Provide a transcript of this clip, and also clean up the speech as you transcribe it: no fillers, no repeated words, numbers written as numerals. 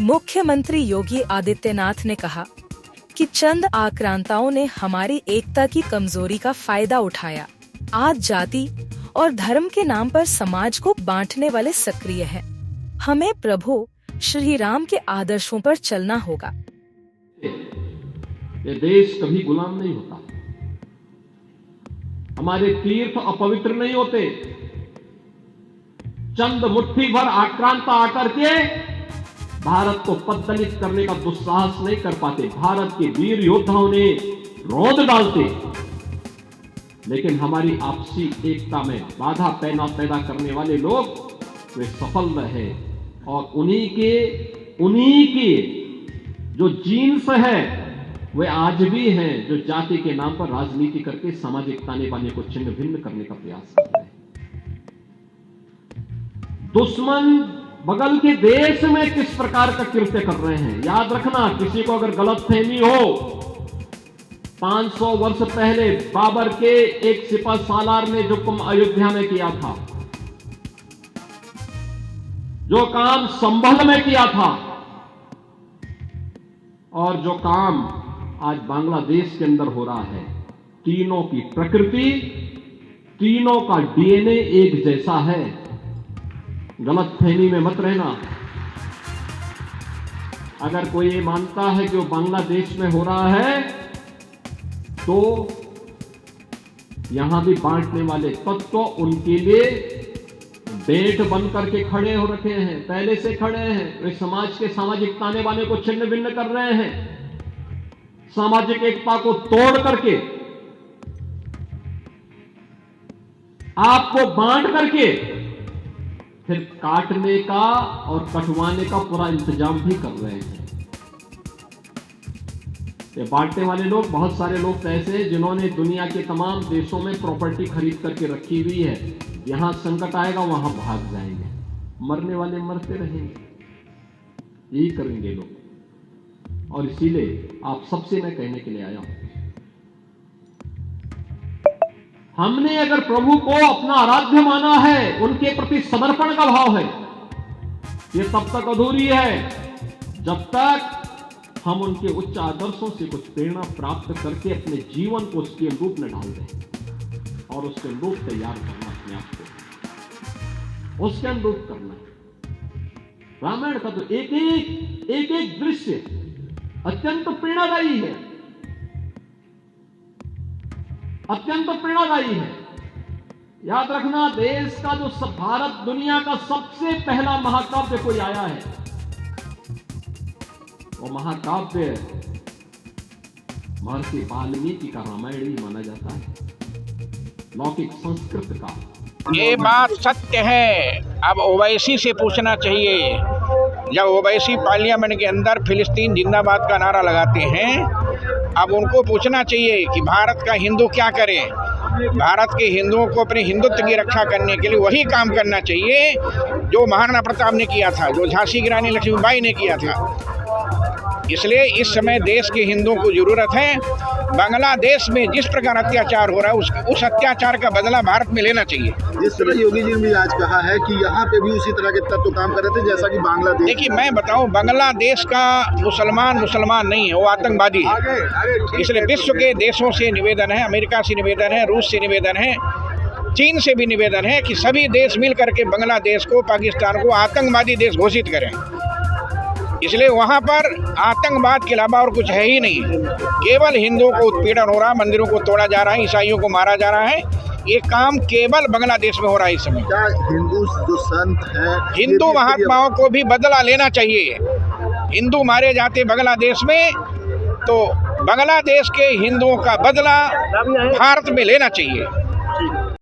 मुख्यमंत्री योगी आदित्यनाथ ने कहा कि चंद आक्रांताओं ने हमारी एकता की कमजोरी का फायदा उठाया। आज जाति और धर्म के नाम पर समाज को बांटने वाले सक्रिय हैं। हमें प्रभु श्री राम के आदर्शों पर चलना होगा। ये देश कभी गुलाम नहीं होता। हमारे तीर्थ अपवित्र नहीं होते। चंद मुट्ठी भर आक्रांता आकर के भारत को पद्दलित करने का दुस्साहस नहीं कर पाते। भारत के वीर योद्धाओं ने रौंद डालते, लेकिन हमारी आपसी एकता में बाधा पैदा करने वाले लोग वे सफल रहे। और उन्हीं के जो जीन्स है वे आज भी हैं, जो जाति के नाम पर राजनीति करके सामाजिक ताने बाने को छिन्न भिन्न करने का प्रयास कर रहे हैं। दुश्मन बगल के देश में किस प्रकार का कृत्य कर रहे हैं, याद रखना। किसी को अगर गलतफहमी हो, 500 वर्ष पहले बाबर के एक सिपह सालार ने जो काम अयोध्या में किया था, जो काम संभल में किया था, और जो काम आज बांग्लादेश के अंदर हो रहा है, तीनों की प्रकृति, तीनों का डीएनए एक जैसा है। गलतफहमी में मत रहना। अगर कोई ये मानता है कि वो बांग्लादेश में हो रहा है, तो यहां भी बांटने वाले तत्व उनके लिए बेट बन करके खड़े हो रखे हैं, पहले से खड़े हैं। वे समाज के सामाजिक ताने बाने को छिन्न भिन्न कर रहे हैं, सामाजिक एकता को तोड़ करके, आपको बांट करके फिर काटने का और कटवाने का पूरा इंतजाम भी कर रहे हैं। ये बांटने वाले लोग, बहुत सारे लोग ऐसे हैं जिन्होंने दुनिया के तमाम देशों में प्रॉपर्टी खरीद करके रखी हुई है। यहां संकट आएगा वहां भाग जाएंगे, मरने वाले मरते रहेंगे, यही करेंगे लोग। और इसीलिए आप सबसे मैं कहने के लिए आया हूं, हमने अगर प्रभु को अपना आराध्य माना है, उनके प्रति समर्पण का भाव है, ये तब तक अधूरी है जब तक हम उनके उच्च आदर्शों से कुछ प्रेरणा प्राप्त करके अपने जीवन को उसके अनुरूप में डाल दें। और उसके अनुरूप तैयार करना, अपने आप को उसके अनुरूप करना। रामायण का तो एक एक दृश्य अत्यंत प्रेरणादायी है, अत्यंत प्रेरणादायी है। याद रखना, देश का जो भारत दुनिया का सबसे पहला महाकाव्य कोई आया है, वो महाकाव्य महर्षि वाल्मीकि का रामायण ही माना जाता है, लौकिक संस्कृत का। ये बात सत्य है। अब ओवैसी से पूछना चाहिए, जब ओवैसी पार्लियामेंट के अंदर फिलिस्तीन जिंदाबाद का नारा लगाते हैं, अब उनको पूछना चाहिए कि भारत का हिंदू क्या करे। भारत के हिंदुओं को अपने हिंदुत्व की रक्षा करने के लिए वही काम करना चाहिए जो महाराणा प्रताप ने किया था, जो झांसी की रानी लक्ष्मीबाई ने किया था। इसलिए इस समय देश के हिंदुओं को जरूरत है, बांग्लादेश में जिस प्रकार अत्याचार हो रहा है उस अत्याचार का बदला भारत में लेना चाहिए। जिस तरह योगी जी ने भी आज कहा है कि यहाँ पे भी उसी तरह के तत्व काम कर रहे थे जैसा कि बांग्लादेश। देखिए, मैं बताऊं, बांग्लादेश का मुसलमान नहीं है, वो आतंकवादी है। इसलिए विश्व के देशों से निवेदन है, अमेरिका से निवेदन है, रूस से निवेदन है, चीन से भी निवेदन है कि सभी देश मिल करके बांग्लादेश को, पाकिस्तान को आतंकवादी देश घोषित करें। इसलिए वहाँ पर आतंकवाद के अलावा और कुछ है ही नहीं। केवल हिंदुओं को उत्पीड़न हो रहा है, मंदिरों को तोड़ा जा रहा है, ईसाइयों को मारा जा रहा है। ये काम केवल बांग्लादेश में हो रहा है इस समय। क्या हिंदू जो संत हैं, हिंदू महात्माओं को भी बदला लेना चाहिए। हिंदू मारे जाते बांग्लादेश में, तो बांग्लादेश के हिंदुओं का बदला भारत में लेना चाहिए।